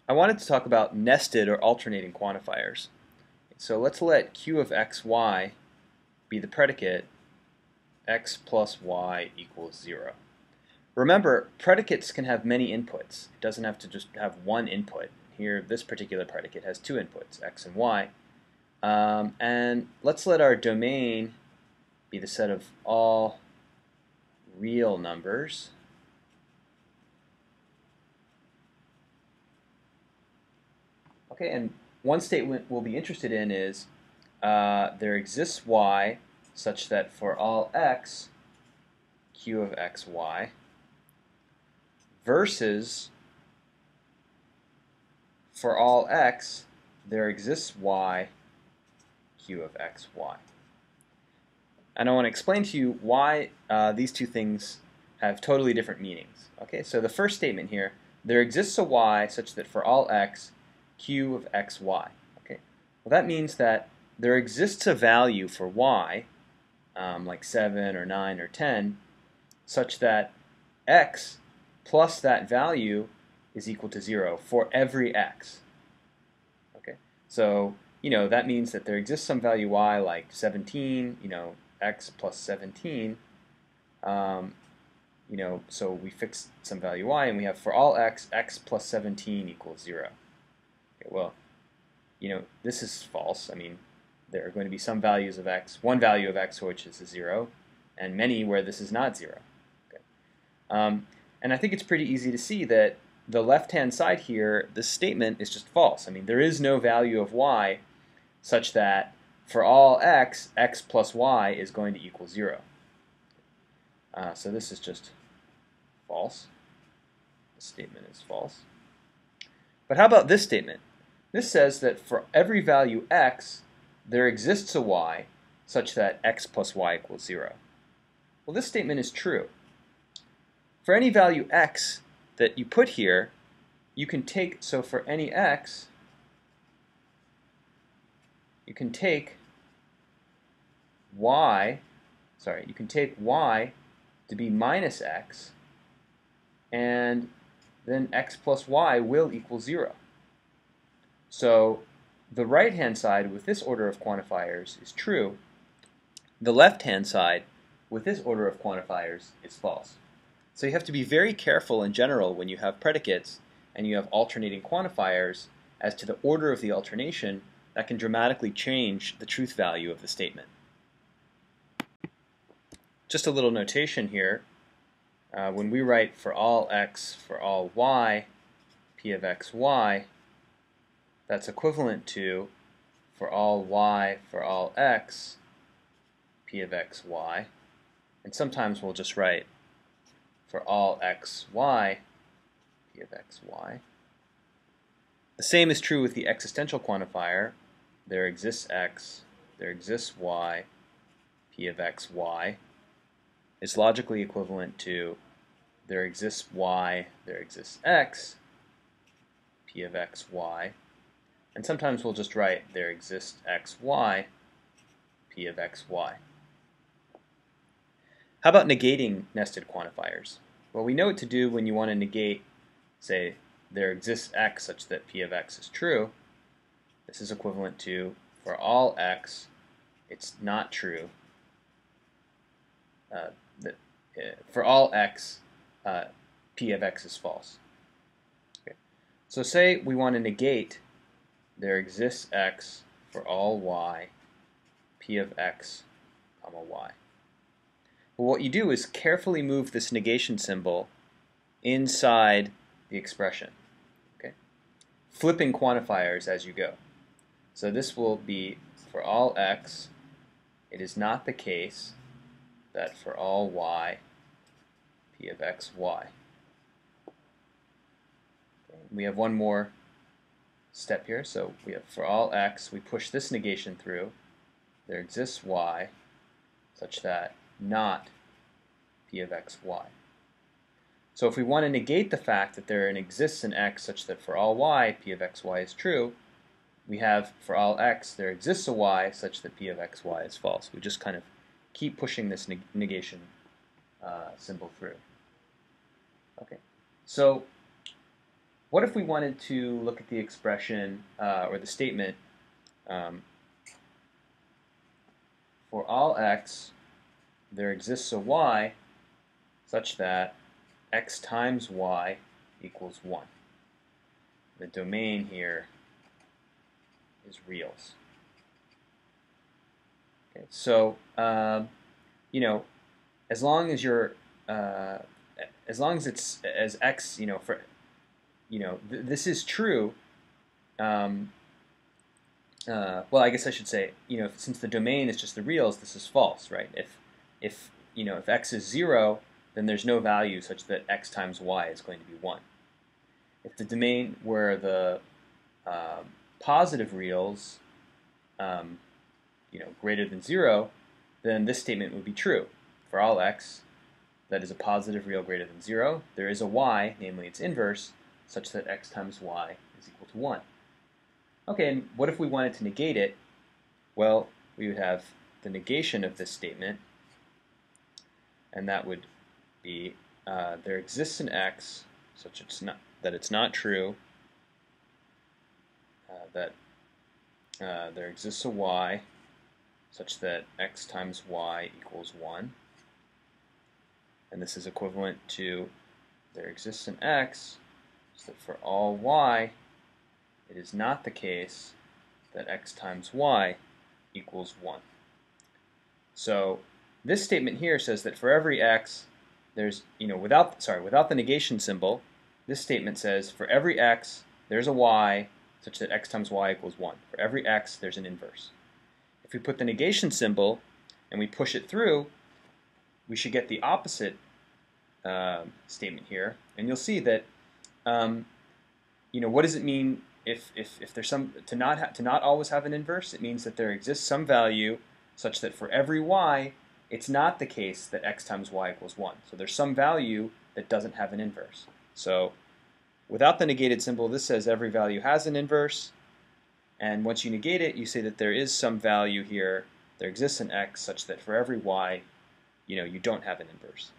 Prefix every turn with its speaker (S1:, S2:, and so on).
S1: I wanted to talk about nested or alternating quantifiers. So let's let q of xy be the predicate x plus y equals 0. Remember, predicates can have many inputs. It doesn't have to just have one input. Here, this particular predicate has two inputs, x and y. And let's let our domain be the set of all real numbers. Okay, and one statement we'll be interested in is there exists y such that for all x, q of xy, versus for all x, there exists y, q of xy. And I want to explain to you why these two things have totally different meanings. Okay, so the first statement here, there exists a y such that for all x, q of xy. Okay, well that means that there exists a value for y, like 7 or 9 or 10, such that x plus that value is equal to 0 for every x. Okay, so that means that there exists some value y like 17, x plus 17. So we fix some value y, and we have for all x, x plus 17 equals 0. Okay, well, this is false. I mean, there are going to be some values of x, one value of x which is a 0, and many where this is not 0. Okay. And I think it's pretty easy to see that the left-hand side here, this statement is just false. I mean, there is no value of y such that for all x, x plus y is going to equal 0. So this is just false. This statement is false. But how about this statement? This says that for every value x, there exists a y such that x plus y equals 0. Well, this statement is true. For any value x that you put here, you can take, so for any x, you can take y to be minus x, and then x plus y will equal 0. So the right-hand side with this order of quantifiers is true. The left-hand side with this order of quantifiers is false. So you have to be very careful in general when you have predicates and you have alternating quantifiers as to the order of the alternation that can dramatically change the truth value of the statement. Just a little notation here. When we write for all x, for all y, p of xy, that's equivalent to for all y, for all x, p of xy. And sometimes we'll just write for all xy, p of xy. The same is true with the existential quantifier. There exists x, there exists y, p of xy is logically equivalent to there exists y, there exists x, p of xy. And sometimes we'll just write there exists xy, p of xy. How about negating nested quantifiers? Well, we know what to do when you want to negate, say, there exists x such that p of x is true. This is equivalent to for all x, it's not true. For all x, p of x is false. Okay. So say we want to negate there exists x for all y, p of x, comma y. Well, what you do is carefully move this negation symbol inside the expression, okay? Flipping quantifiers as you go. So this will be for all x, it is not the case that for all y, p of xy. Okay. We have one more step here. So we have for all x, we push this negation through. There exists y such that not p of xy. So if we want to negate the fact that there exists an x such that for all y, p of xy is true, we have for all x, there exists a y such that p of xy is false. We just kind of keep pushing this negation symbol through. Okay, so what if we wanted to look at the expression or the statement for all x there exists a y such that x times y equals 1. The domain here is reals. Okay, so you know, as long as you're as long as it's as x, you know, for this is true. Well, I guess I should say, you know, since the domain is just the reals, this is false, right? If you know, if x is 0, then there's no value such that x times y is going to be 1. If the domain were the positive reals, you know, greater than 0, then this statement would be true. For all x that is a positive real greater than 0, there is a y, namely its inverse, such that x times y is equal to 1. Okay, and what if we wanted to negate it? Well, we would have the negation of this statement, and that would be there exists an x such that it's not true, that there exists a y such that x times y equals 1. And this is equivalent to there exists an x so that for all y it is not the case that x times y equals 1. So this statement here says that for every x there's, you know, without the negation symbol, this statement says for every x there's a y such that x times y equals 1. For every x there's an inverse. If we put the negation symbol and we push it through, we should get the opposite statement here, and you'll see that you know, what does it mean if there's some to not always have an inverse? It means that there exists some value such that for every y it's not the case that x times y equals 1. So there's some value that doesn't have an inverse. So without the negated symbol, this says every value has an inverse, and once you negate it, you say that there is some value here, there exists an x such that for every y, you know, you don't have an inverse.